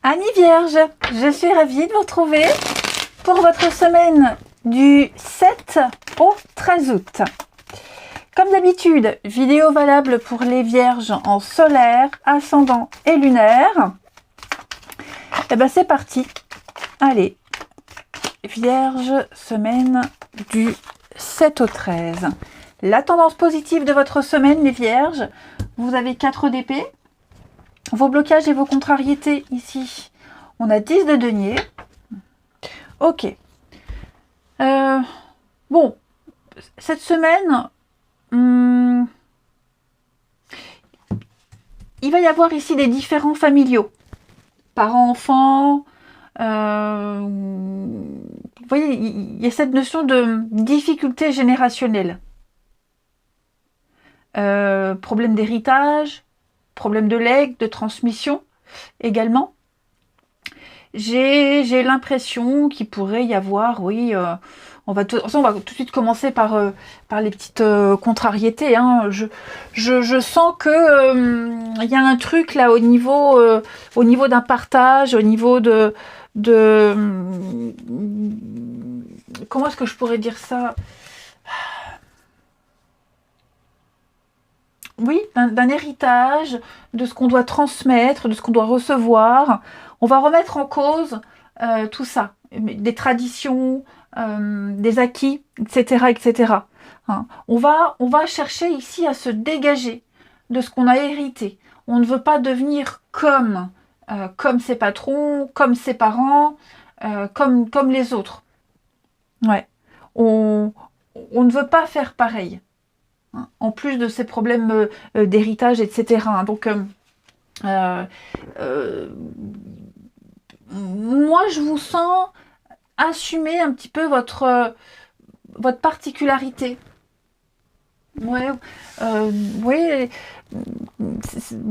Amis Vierge, je suis ravie de vous retrouver pour votre semaine du 7 au 13 août. Comme d'habitude, vidéo valable pour les Vierges en solaire, ascendant et lunaire. Et ben c'est parti. Allez, Vierge, semaine du 7 au 13. La tendance positive de votre semaine, les Vierges, vous avez 4 d'épée. Vos blocages et vos contrariétés ici, on a 10 de denier. Ok. Bon, cette semaine, il va y avoir ici des différends familiaux. Parents, enfants. Vous voyez, il y a cette notion de difficulté générationnelle. Problème d'héritage. Problème de legs, de transmission également. J'ai l'impression qu'il pourrait y avoir, oui, on va tout de suite commencer par les petites contrariétés. Hein. Je sens que il y a un truc là au niveau d'un partage, au niveau de comment est-ce que je pourrais dire ça? Oui, d'un héritage, de ce qu'on doit transmettre, de ce qu'on doit recevoir. On va remettre en cause tout ça, des traditions, des acquis, etc., etc. Hein. On va chercher ici à se dégager de ce qu'on a hérité. On ne veut pas devenir comme ses patrons, comme ses parents, comme les autres. Ouais. On ne veut pas faire pareil. En plus de ces problèmes d'héritage, etc. Donc, moi, je vous sens assumer un petit peu votre particularité. Ouais, oui,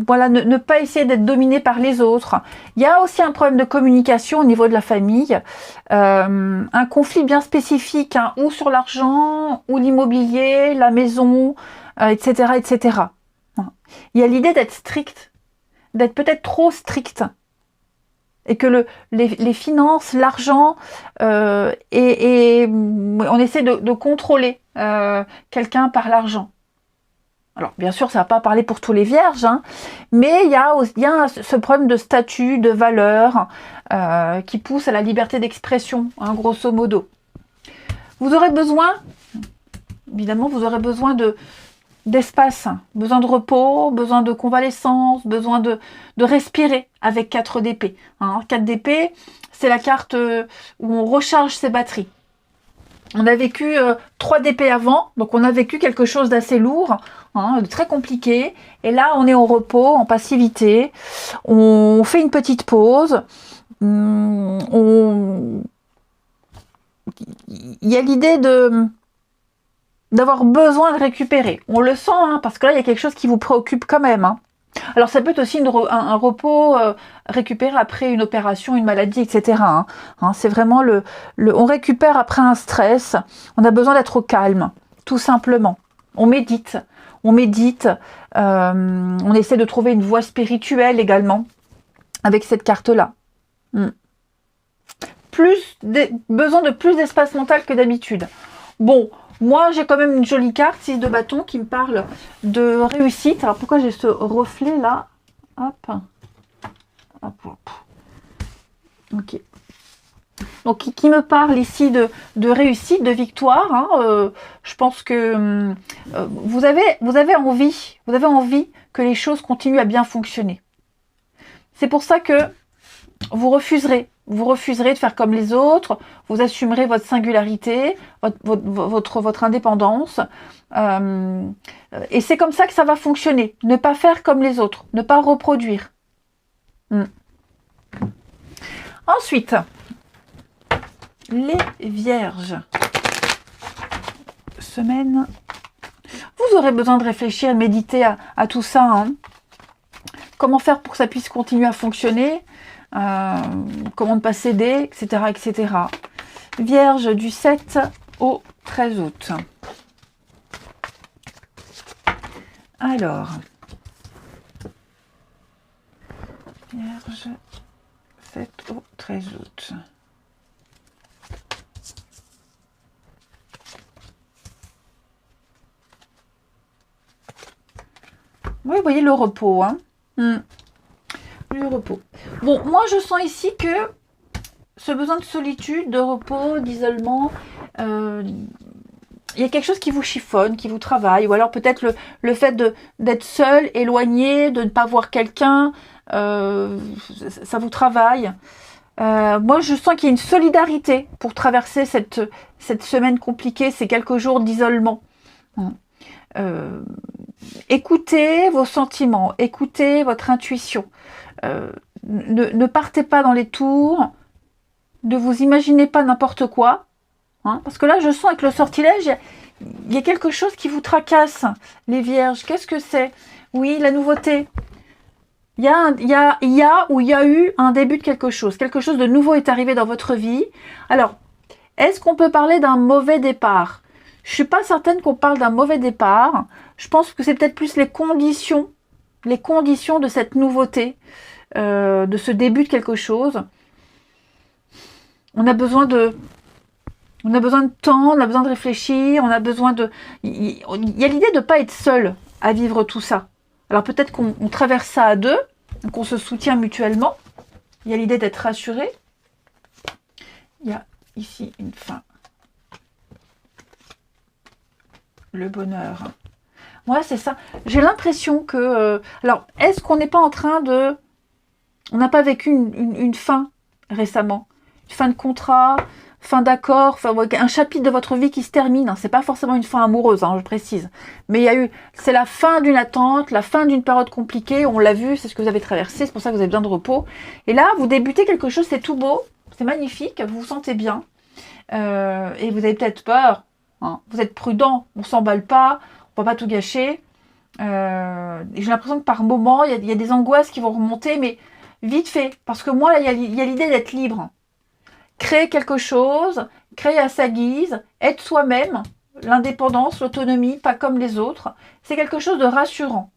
voilà, ne pas essayer d'être dominé par les autres. Il y a aussi un problème de communication au niveau de la famille, un conflit bien spécifique, hein, ou sur l'argent, ou l'immobilier, la maison, etc., etc. Il y a l'idée d'être strict, d'être peut-être trop strict, et que les finances, l'argent, et on essaie de contrôler quelqu'un par l'argent. Alors, bien sûr, ça ne va pas parler pour tous les vierges, hein, mais il y a ce problème de statut, de valeur, qui pousse à la liberté d'expression, hein, grosso modo. Vous aurez besoin, évidemment, d'espace, besoin de repos, besoin de convalescence, besoin de respirer avec 4 d'épée. Hein. 4 d'épée, c'est la carte où on recharge ses batteries. On a vécu 3 d'épée avant, donc on a vécu quelque chose d'assez lourd, hein, de très compliqué. Et là, on est en repos, en passivité. On fait une petite pause. Il y a l'idée d'avoir besoin de récupérer. On le sent, hein, parce que là, il y a quelque chose qui vous préoccupe quand même. Hein. Alors, ça peut être aussi un repos récupéré après une opération, une maladie, etc. Hein. Hein, c'est vraiment on récupère après un stress. On a besoin d'être au calme, tout simplement. On médite. On essaie de trouver une voie spirituelle également avec cette carte-là. Besoin de plus d'espace mental que d'habitude. Bon, moi j'ai quand même une jolie carte, 6 de bâton, qui me parle de réussite. Alors pourquoi j'ai ce reflet là? Hop. Ok. Donc qui me parle ici de réussite, de victoire. Hein, je pense que vous avez envie que les choses continuent à bien fonctionner. C'est pour ça que vous refuserez de faire comme les autres, vous assumerez votre singularité, votre indépendance, et c'est comme ça que ça va fonctionner. Ne pas faire comme les autres, ne pas reproduire. Ensuite, les Vierges. Semaine. Vous aurez besoin de réfléchir, de méditer à tout ça. Hein. Comment faire pour que ça puisse continuer à fonctionner, comment ne pas céder, etc., etc. Vierge du 7 au 13 août. Alors, Vierge, 7 au 13 août. Oui, vous voyez le repos. Hein. Le repos. Bon, moi je sens ici que ce besoin de solitude, de repos, d'isolement, il y a quelque chose qui vous chiffonne, qui vous travaille, ou alors peut-être le fait d'être seul, éloigné, de ne pas voir quelqu'un, ça vous travaille. Moi, je sens qu'il y a une solidarité pour traverser cette semaine compliquée, ces quelques jours d'isolement. Écoutez vos sentiments, écoutez votre intuition. Ne partez pas dans les tours, ne vous imaginez pas n'importe quoi. Parce que là, je sens avec le sortilège, il y a quelque chose qui vous tracasse, les vierges. Qu'est-ce que c'est? Oui, la nouveauté. Il y a eu un début de quelque chose. Quelque chose de nouveau est arrivé dans votre vie. Alors, est-ce qu'on peut parler d'un mauvais départ? Je ne suis pas certaine qu'on parle d'un mauvais départ. Je pense que c'est peut-être plus les conditions de cette nouveauté, de ce début de quelque chose. On a besoin de temps, on a besoin de réfléchir, on a besoin de... Il y a l'idée de ne pas être seul à vivre tout ça. Alors peut-être qu'on traverse ça à deux, qu'on se soutient mutuellement. Il y a l'idée d'être rassuré. Il y a ici une fin. Le bonheur. Ouais, c'est ça. J'ai l'impression que... alors, est-ce qu'on n'est pas en train de... On n'a pas vécu une fin récemment? Une fin de contrat, fin d'accord, un chapitre de votre vie qui se termine. Hein. C'est pas forcément une fin amoureuse, je précise. Mais c'est la fin d'une attente, la fin d'une période compliquée. On l'a vu, c'est ce que vous avez traversé. C'est pour ça que vous avez besoin de repos. Et là, vous débutez quelque chose, c'est tout beau, c'est magnifique, vous vous sentez bien. Et vous avez peut-être peur. Vous êtes prudent, on s'emballe pas, on va pas tout gâcher. J'ai l'impression que par moment, il y a des angoisses qui vont remonter, mais vite fait. Parce que moi, il y a l'idée d'être libre. Créer quelque chose, créer à sa guise, être soi-même, l'indépendance, l'autonomie, pas comme les autres, c'est quelque chose de rassurant.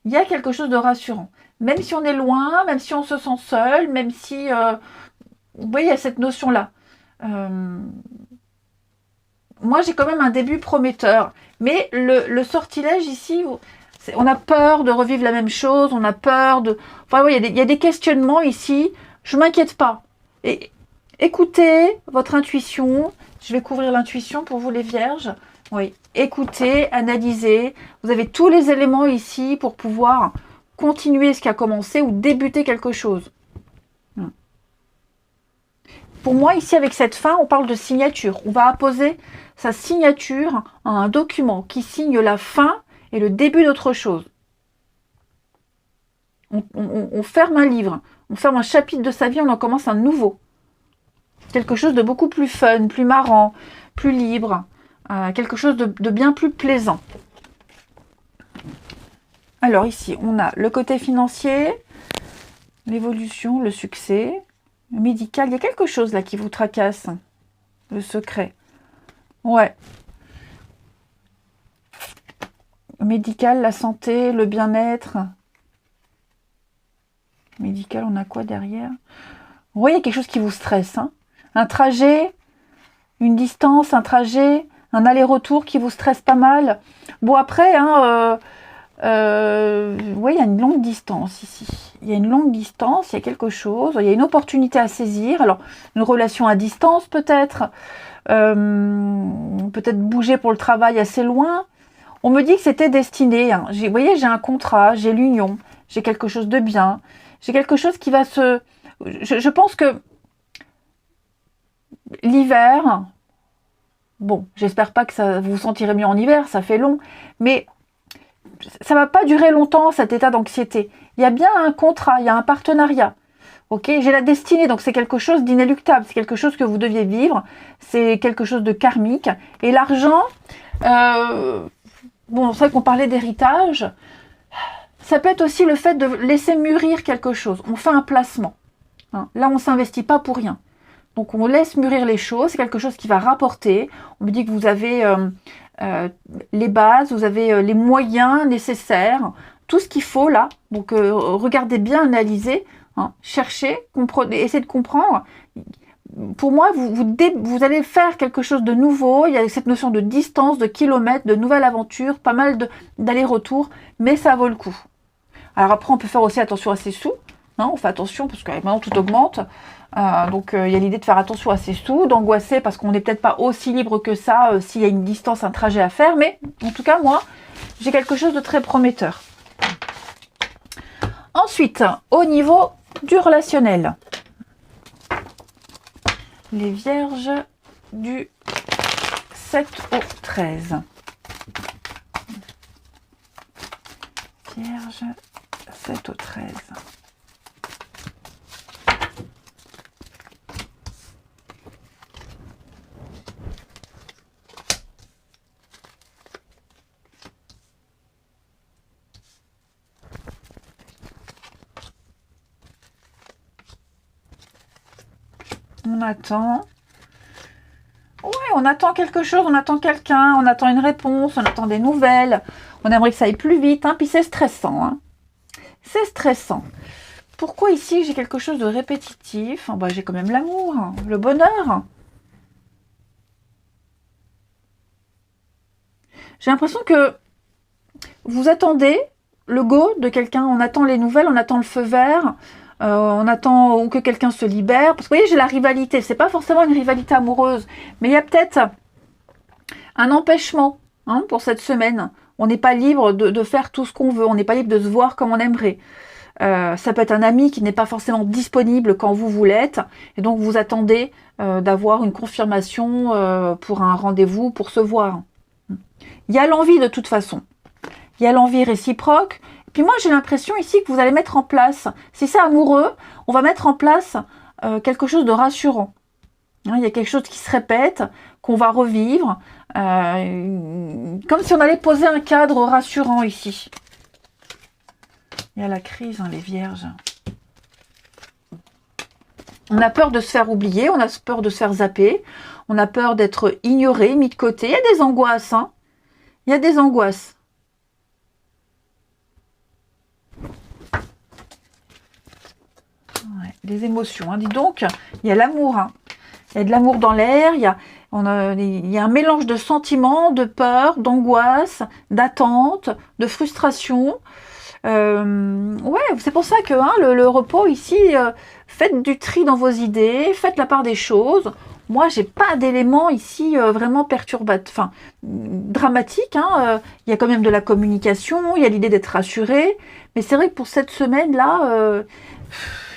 Il y a quelque chose de rassurant. Même si on est loin, même si on se sent seul, même si... vous voyez, il y a cette notion-là. Moi, j'ai quand même un début prometteur. Mais le sortilège ici, on a peur de revivre la même chose, on a peur de... Enfin, oui, il y a des questionnements ici. Je ne m'inquiète pas. Et écoutez votre intuition. Je vais couvrir l'intuition pour vous les vierges. Oui, écoutez, analysez. Vous avez tous les éléments ici pour pouvoir continuer ce qui a commencé ou débuter quelque chose. Pour moi, ici, avec cette fin, on parle de signature. On va apposer sa signature à un document qui signe la fin et le début d'autre chose. On ferme un livre, on ferme un chapitre de sa vie, on en commence un nouveau. Quelque chose de beaucoup plus fun, plus marrant, plus libre, quelque chose de bien plus plaisant. Alors ici, on a le côté financier, l'évolution, le succès, le médical. Il y a quelque chose là qui vous tracasse, le secret. Ouais. Médical, la santé, le bien-être. Médical, on a quoi derrière? Vous voyez, il y a quelque chose qui vous stresse. Un trajet, une distance, un trajet, un aller-retour qui vous stresse pas mal. Bon, après, il y a une longue distance ici. Il y a une longue distance, il y a quelque chose, il y a une opportunité à saisir. Alors, une relation à distance peut-être. Peut-être bouger pour le travail assez loin. On me dit que c'était destiné. Vous voyez, j'ai un contrat, j'ai l'union, j'ai quelque chose de bien. J'ai quelque chose qui va se... Je pense que l'hiver... Bon, j'espère pas que ça vous sentirez mieux en hiver, ça fait long. Mais ça va pas durer longtemps, cet état d'anxiété. Il y a bien un contrat, il y a un partenariat. Ok, j'ai la destinée, donc c'est quelque chose d'inéluctable. C'est quelque chose que vous deviez vivre. C'est quelque chose de karmique. Et l'argent... bon, c'est vrai qu'on parlait d'héritage... Ça peut être aussi le fait de laisser mûrir quelque chose. On fait un placement. Là, on ne s'investit pas pour rien. Donc, on laisse mûrir les choses. C'est quelque chose qui va rapporter. On me dit que vous avez les bases, vous avez les moyens nécessaires, tout ce qu'il faut là. Donc, regardez bien, analysez. hein. Cherchez, essayez de comprendre. Pour moi, vous allez faire quelque chose de nouveau. Il y a cette notion de distance, de kilomètres, de nouvelle aventure, pas mal d'allers-retours, mais ça vaut le coup. Alors après, on peut faire aussi attention à ses sous. Hein, on fait attention parce que maintenant tout augmente. Donc il y a l'idée de faire attention à ses sous, d'angoisser parce qu'on n'est peut-être pas aussi libre que ça s'il y a une distance, un trajet à faire. Mais en tout cas, moi, j'ai quelque chose de très prometteur. Ensuite, au niveau du relationnel. Les vierges du 7 au 13. Vierge 7 au 13. On attend. Ouais, on attend quelque chose, on attend quelqu'un, on attend une réponse, on attend des nouvelles. On aimerait que ça aille plus vite, hein, puis c'est stressant. Hein. C'est stressant. Pourquoi ici j'ai quelque chose de répétitif? Bah, j'ai quand même l'amour, le bonheur. J'ai l'impression que vous attendez le go de quelqu'un, on attend les nouvelles, on attend le feu vert. On attend ou que quelqu'un se libère. Parce que vous voyez, j'ai la rivalité. C'est pas forcément une rivalité amoureuse. Mais il y a peut-être un empêchement hein, pour cette semaine. On n'est pas libre de faire tout ce qu'on veut. On n'est pas libre de se voir comme on aimerait. Ça peut être un ami qui n'est pas forcément disponible quand vous l'êtes. Et donc, vous attendez d'avoir une confirmation pour un rendez-vous, pour se voir. Il y a l'envie de toute façon. Il y a l'envie réciproque. Puis moi, j'ai l'impression ici que vous allez mettre en place, si c'est amoureux, on va mettre en place quelque chose de rassurant. Hein, il y a quelque chose qui se répète, qu'on va revivre, comme si on allait poser un cadre rassurant ici. Il y a la crise, hein, les vierges. On a peur de se faire oublier, on a peur de se faire zapper, on a peur d'être ignoré, mis de côté. Il y a des angoisses, hein. Il y a des angoisses. Ouais, les émotions, hein. Dis donc, il y a l'amour. Hein. Il y a de l'amour dans l'air, il y a un mélange de sentiments, de peur, d'angoisse, d'attente, de frustration. Ouais, c'est pour ça que hein, le repos ici, faites du tri dans vos idées, faites la part des choses. Moi, j'ai pas d'éléments ici vraiment perturbateurs, dramatiques. Hein, il y a quand même de la communication, il y a l'idée d'être rassuré. Mais c'est vrai que pour cette semaine-là,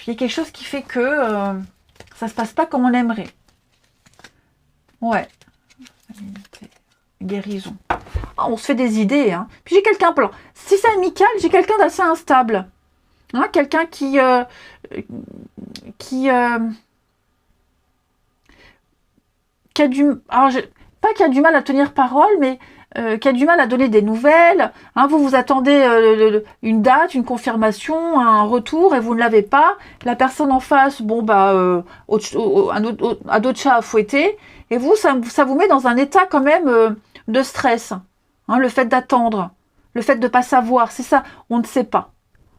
il y a quelque chose qui fait que ça se passe pas comme on aimerait. Ouais. Guérison. Oh, on se fait des idées. Hein. Puis j'ai quelqu'un, si c'est amical, j'ai quelqu'un d'assez instable. Hein, quelqu'un qui a pas qui a du mal à tenir parole, mais qui a du mal à donner des nouvelles. Hein, vous attendez une date, une confirmation, un retour, et vous ne l'avez pas. La personne en face, bon bah, a d'autres chats à fouetter. Et vous, ça vous met dans un état quand même de stress. Hein, le fait d'attendre, le fait de ne pas savoir, c'est ça, on ne sait pas.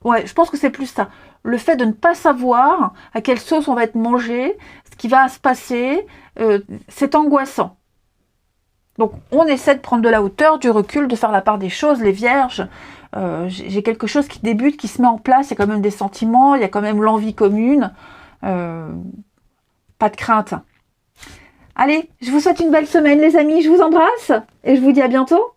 Ouais, je pense que c'est plus ça. Le fait de ne pas savoir à quelle sauce on va être mangé, ce qui va se passer, c'est angoissant. Donc, on essaie de prendre de la hauteur, du recul, de faire la part des choses, les vierges. J'ai quelque chose qui débute, qui se met en place, il y a quand même des sentiments, il y a quand même l'envie commune. Pas de crainte. Allez, je vous souhaite une belle semaine les amis, je vous embrasse et je vous dis à bientôt.